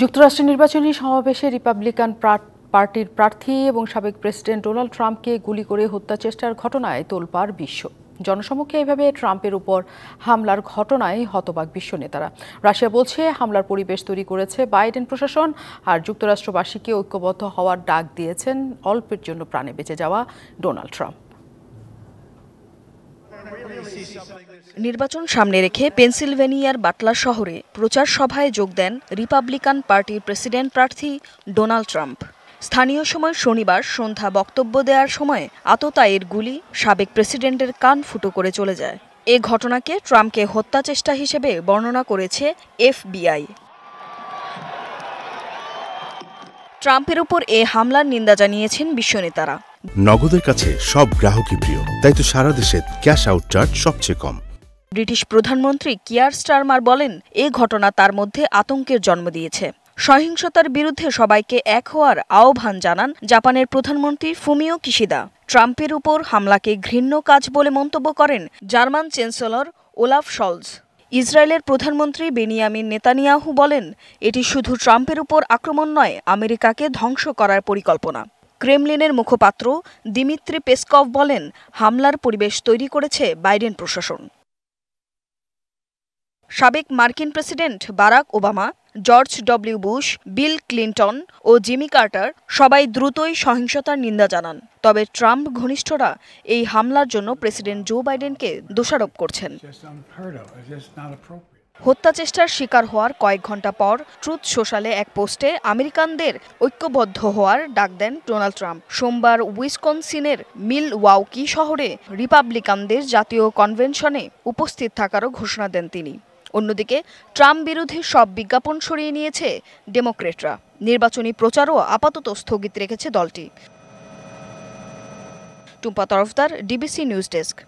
যুক্তরাষ্ট্রের নির্বাচনী সমাবেশে রিপাবলিকান পার্টির প্রার্থী এবং সাবেক প্রেসিডেন্ট ডোনাল্ড ট্রাম্পকে গুলি করে হত্যা চেষ্টার ঘটনায় তোলপাড় বিশ্ব। জনসমক্ষে এভাবে ট্রাম্পের উপর হামলার ঘটনায় হতবাক বিশ্ব নেতারা। রাশিয়া বলছে হামলার পরিবেশ তৈরি করেছে বাইডেন প্রশাসন, আর যুক্তরাষ্ট্রবাসীকে ঐক্যবদ্ধ হওয়ার ডাক দিয়েছেন অল্পের জন্য প্রাণে বেঁচে যাওয়া ডোনাল্ড ট্রাম্প। নির্বাচন সামনে রেখে পেনসিলভেনিয়ার বাটলার শহরে প্রচার সভায় যোগ দেন রিপাবলিকান পার্টির প্রেসিডেন্ট প্রার্থী ডোনাল্ড ট্রাম্প। স্থানীয় সময় শনিবার সন্ধ্যা বক্তব্য দেওয়ার সময় আততায়ীর গুলি সাবেক প্রেসিডেন্টের কান ফুটো করে চলে যায়। এ ঘটনাকে ট্রাম্পকে হত্যা চেষ্টা হিসেবে বর্ণনা করেছে FBI। ট্রাম্পের উপর এ হামলার নিন্দা জানিয়েছেন বিশ্বনেতারা। নগদের কাছে সব গ্রাহকই প্রিয়, তাই তো সারা দেশে ক্যাশ আউট চার্জ সবচেয়ে কম। ব্রিটিশ প্রধানমন্ত্রী কিয়ার স্টারমার বলেন, এ ঘটনা তার মধ্যে আতঙ্কের জন্ম দিয়েছে। সহিংসতার বিরুদ্ধে সবাইকে এক হওয়ার আহ্বান জানান জাপানের প্রধানমন্ত্রী ফুমিও কিশিদা। ট্রাম্পের উপর হামলাকে ঘৃণ্য কাজ বলে মন্তব্য করেন জার্মান চ্যান্সেলর ওলাফ শলজ। ইসরায়েলের প্রধানমন্ত্রী বেনিয়ামিন নেতানিয়াহু বলেন, এটি শুধু ট্রাম্পের উপর আক্রমণ নয়, আমেরিকাকে ধ্বংস করার পরিকল্পনা। ক্রেমলিনের মুখপাত্র দিমিত্রি পেসকভ বলেন, হামলার পরিবেশ তৈরি করেছে বাইডেন প্রশাসন। সাবেক মার্কিন president Barack Obama, George W Bush, Bill Clinton ও জিমি কার্টার সবাই দ্রুতই সহিংসতার নিন্দা জানান। তবে ট্রাম্প ঘনিষ্ঠরা এই হামলার জন্য প্রেসিডেন্ট জো বাইডেনকে দোষারোপ করছেন। হত্যা চেষ্টার শিকার হওয়ার কয়েক ঘণ্টা পর ট্রুথ সোশ্যালে এক পোস্টে আমেরিকানদের ঐক্যবদ্ধ হওয়ার ডাক দেন ডোনাল্ড ট্রাম্প। সোমবার উইসকনসিনের মিলওয়াউকি শহরে রিপাবলিকানদের জাতীয় কনভেনশনে উপস্থিত থাকারও ঘোষণা দেন তিনি। অন্যদিকে ট্রাম্প বিরোধী সব বিজ্ঞাপন সরিয়ে নিয়েছে ডেমোক্রেটরা। নির্বাচনী প্রচারও আপাতত স্থগিত রেখেছে দলটি। Tumpa Tarafdar, DBC news desk.